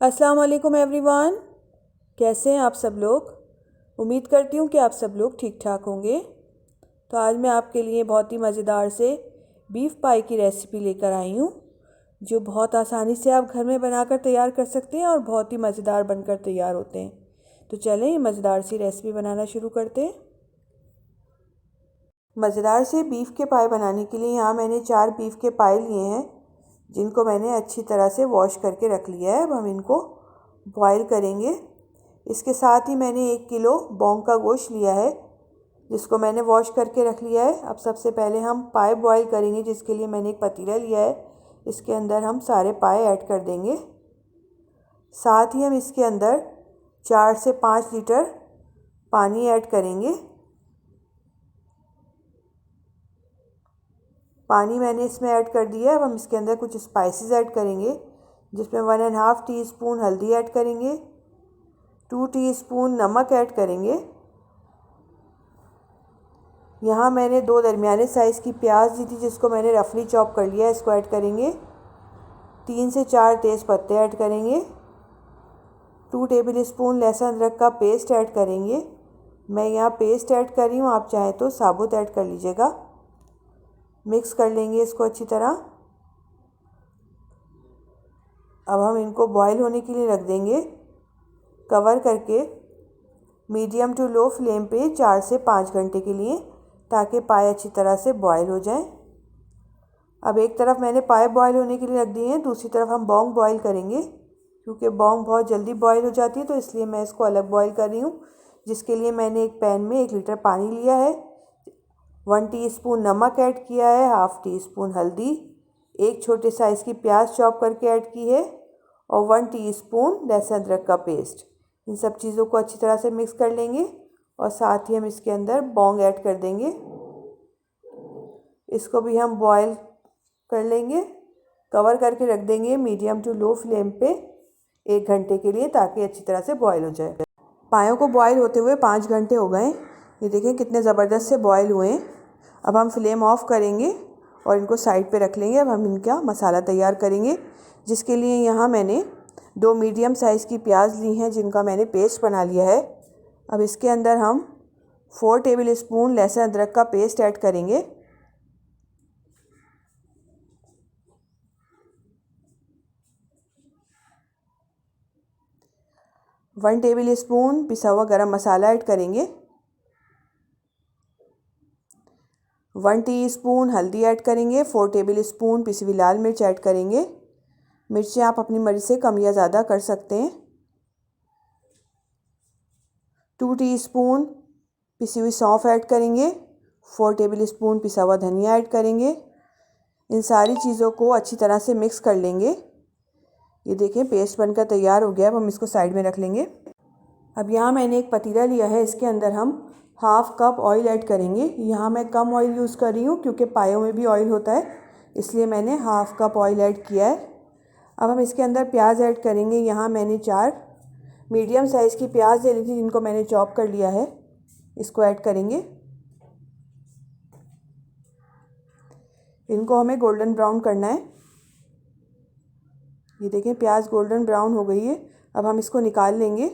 अस्सलाम वालेकुम एवरीवन। कैसे हैं आप सब लोग। उम्मीद करती हूँ कि आप सब लोग ठीक ठाक होंगे। तो आज मैं आपके लिए बहुत ही मज़ेदार से बीफ पाई की रेसिपी लेकर आई हूँ, जो बहुत आसानी से आप घर में बनाकर तैयार कर सकते हैं और बहुत ही मज़ेदार बनकर तैयार होते हैं। तो चलें ये मज़ेदार सी रेसिपी बनाना शुरू करते हैं। मज़ेदार से बीफ के पाए बनाने के लिए यहाँ मैंने 4 बीफ के पाए लिए हैं, जिनको मैंने अच्छी तरह से वॉश करके रख लिया है। अब हम इनको बॉईल करेंगे। इसके साथ ही मैंने 1 किलो बॉन्ग का गोश्त लिया है, जिसको मैंने वॉश करके रख लिया है। अब सबसे पहले हम पाए बॉईल करेंगे, जिसके लिए मैंने एक पतीला लिया है। इसके अंदर हम सारे पाए ऐड कर देंगे। साथ ही हम इसके अंदर 4 से 5 लीटर पानी ऐड करेंगे। पानी मैंने इसमें ऐड कर दिया है। अब हम इसके अंदर कुछ स्पाइसेस ऐड करेंगे, जिसमें 1.5 टीस्पून हल्दी ऐड करेंगे, 2 टीस्पून नमक ऐड करेंगे। यहाँ मैंने 2 दरमियाने साइज़ की प्याज ली थी, जिसको मैंने रफली चॉप कर लिया है, इसको ऐड करेंगे। 3 से 4 तेज़ पत्ते ऐड करेंगे। 2 टेबल स्पून लहसुन अदरक का पेस्ट ऐड करेंगे। मैं यहाँ पेस्ट ऐड कर रही हूँ, आप चाहें तो साबुत ऐड कर लीजिएगा। मिक्स कर लेंगे इसको अच्छी तरह। अब हम इनको बॉईल होने के लिए रख देंगे, कवर करके मीडियम टू लो फ्लेम पे 4 से 5 घंटे के लिए, ताकि पाए अच्छी तरह से बॉईल हो जाएं। अब एक तरफ मैंने पाए बॉईल होने के लिए रख दिए हैं, दूसरी तरफ हम बॉन्ग बॉईल करेंगे। क्योंकि बॉन्ग बहुत जल्दी बॉईल हो जाती है, तो इसलिए मैं इसको अलग बॉईल कर रही हूँ। जिसके लिए मैंने एक पैन में 1 लीटर पानी लिया है, 1 टीस्पून नमक ऐड किया है, हाफ़ टीस्पून हल्दी, 1 छोटे साइज़ की प्याज चॉप करके ऐड की है, और 1 टीस्पून लहसुन अदरक का पेस्ट। इन सब चीज़ों को अच्छी तरह से मिक्स कर लेंगे और साथ ही हम इसके अंदर बॉन्ग ऐड कर देंगे। इसको भी हम बॉईल कर लेंगे, कवर करके रख देंगे मीडियम टू लो फ्लेम पे 1 घंटे के लिए, ताकि अच्छी तरह से बॉईल हो जाए। पायों को बॉईल होते हुए 5 घंटे हो गए। ये देखें कितने ज़बरदस्त से बॉईल हुए हैं। अब हम फ्लेम ऑफ करेंगे और इनको साइड पे रख लेंगे। अब हम इनका मसाला तैयार करेंगे, जिसके लिए यहाँ मैंने 2 मीडियम साइज़ की प्याज ली हैं, जिनका मैंने पेस्ट बना लिया है। अब इसके अंदर हम 4 टेबल स्पून लहसुन अदरक का पेस्ट ऐड करेंगे। वन टेबल स्पून पिसा हुआ गरम मसाला ऐड करेंगे। 1 टीस्पून हल्दी ऐड करेंगे। 4 टेबल स्पून पिसी हुई लाल मिर्च ऐड करेंगे। मिर्चें आप अपनी मर्ज़ी से कम या ज़्यादा कर सकते हैं। 2 टीस्पून पिसी हुई सौंफ ऐड करेंगे। 4 टेबल स्पून पिसा हुआ धनिया ऐड करेंगे। इन सारी चीज़ों को अच्छी तरह से मिक्स कर लेंगे। ये देखें पेस्ट बनकर तैयार हो गया। अब हम इसको साइड में रख लेंगे। अब यहाँ मैंने एक पतीला लिया है, इसके अंदर हम हाफ़ कप ऑयल ऐड करेंगे। यहाँ मैं कम ऑयल यूज़ कर रही हूँ, क्योंकि पायों में भी ऑयल होता है, इसलिए मैंने हाफ़ कप ऑयल ऐड किया है। अब हम इसके अंदर प्याज ऐड करेंगे। यहाँ मैंने 4 मीडियम साइज़ की प्याज ले ली थी, जिनको मैंने चॉप कर लिया है। इसको ऐड करेंगे। इनको हमें गोल्डन ब्राउन करना है। ये देखें प्याज गोल्डन ब्राउन हो गई है। अब हम इसको निकाल लेंगे।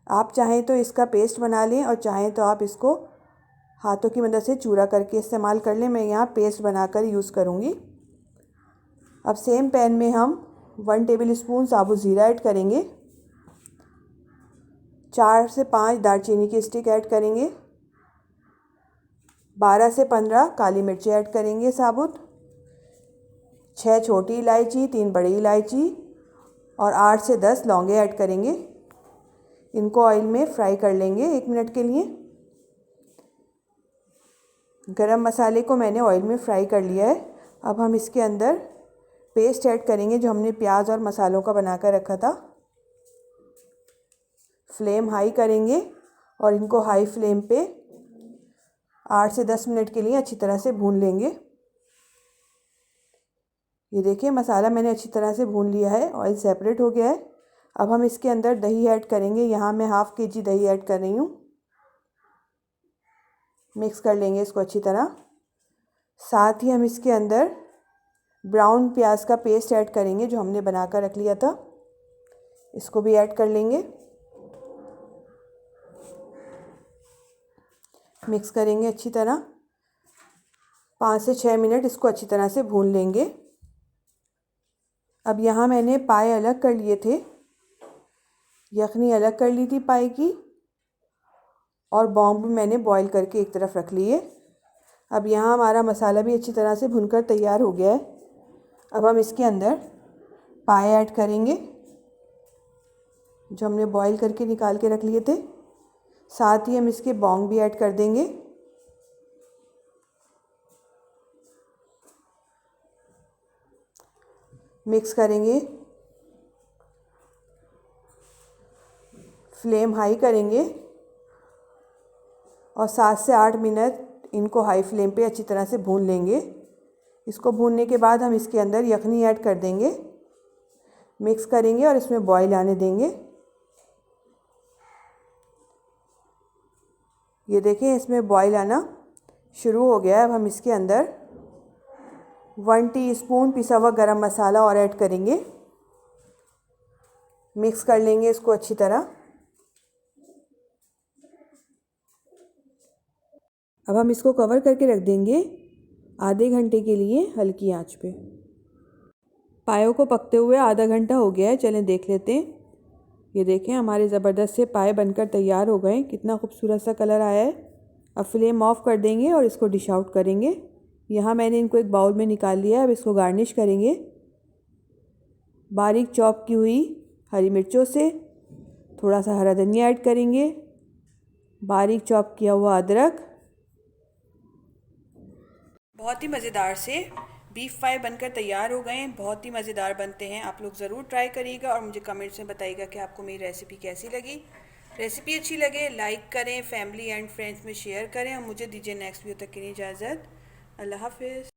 आप चाहें तो इसका पेस्ट बना लें, और चाहें तो आप इसको हाथों की मदद से चूरा करके इस्तेमाल कर लें। मैं यहाँ पेस्ट बनाकर यूज़ करूँगी। अब सेम पैन में हम 1 टेबल स्पून साबुत ज़ीरा ऐड करेंगे। 4 से 5 दालचीनी की स्टिक ऐड करेंगे। 12 से 15 काली मिर्ची ऐड करेंगे साबुत। 6 छोटी इलायची, 3 बड़ी इलायची और 8 से 10 लौंगे ऐड करेंगे। इनको ऑयल में फ्राई कर लेंगे 1 मिनट के लिए। गरम मसाले को मैंने ऑयल में फ्राई कर लिया है। अब हम इसके अंदर पेस्ट ऐड करेंगे, जो हमने प्याज और मसालों का बनाकर रखा था। फ्लेम हाई करेंगे और इनको हाई फ्लेम पे 8 से 10 मिनट के लिए अच्छी तरह से भून लेंगे। ये देखिए मसाला मैंने अच्छी तरह से भून लिया है, ऑयल सेपरेट हो गया है। अब हम इसके अंदर दही ऐड करेंगे। यहाँ मैं हाफ़ केजी दही ऐड कर रही हूँ। मिक्स कर लेंगे इसको अच्छी तरह। साथ ही हम इसके अंदर ब्राउन प्याज का पेस्ट ऐड करेंगे, जो हमने बनाकर रख लिया था। इसको भी ऐड कर लेंगे। मिक्स करेंगे अच्छी तरह। 5 से 6 मिनट इसको अच्छी तरह से भून लेंगे। अब यहाँ मैंने पाए अलग कर लिए थे, यखनी अलग कर ली थी पाए की, और बॉम्ब भी मैंने बॉईल करके एक तरफ रख लिए। अब यहाँ हमारा मसाला भी अच्छी तरह से भुनकर तैयार हो गया है। अब हम इसके अंदर पाए ऐड करेंगे जो हमने बॉईल करके निकाल के रख लिए थे। साथ ही हम इसके बॉन्ग भी ऐड कर देंगे। मिक्स करेंगे, फ्लेम हाई करेंगे और 7 से 8 मिनट इनको हाई फ्लेम पे अच्छी तरह से भून लेंगे। इसको भूनने के बाद हम इसके अंदर यखनी ऐड कर देंगे, मिक्स करेंगे और इसमें बॉईल आने देंगे। ये देखें, इसमें बॉईल आना शुरू हो गया है। अब हम इसके अंदर 1 टीस्पून पिसा हुआ गरम मसाला और ऐड करेंगे। मिक्स कर लेंगे इसको अच्छी तरह। अब हम इसको कवर करके रख देंगे आधे घंटे के लिए हल्की आंच पे। पायों को पकते हुए आधा घंटा हो गया है, चलें देख लेते हैं। ये देखें, हमारे ज़बरदस्त से पाए बनकर तैयार हो गए। कितना खूबसूरत सा कलर आया है। अब फ्लेम ऑफ कर देंगे और इसको डिश आउट करेंगे। यहाँ मैंने इनको एक बाउल में निकाल लिया है। अब इसको गार्निश करेंगे बारीक चॉप की हुई हरी मिर्चों से। थोड़ा सा हरा धनिया ऐड करेंगे, बारीक चॉप किया हुआ अदरक। बहुत ही मज़ेदार से बीफ फ्राई बनकर तैयार हो गए हैं। बहुत ही मज़ेदार बनते हैं, आप लोग ज़रूर ट्राई करिएगा और मुझे कमेंट्स में बताइएगा कि आपको मेरी रेसिपी कैसी लगी। रेसिपी अच्छी लगे लाइक करें, फैमिली एंड फ्रेंड्स में शेयर करें और मुझे दीजिए नेक्स्ट वीडियो तक के लिए इजाज़त। अल्लाह हाफिज़।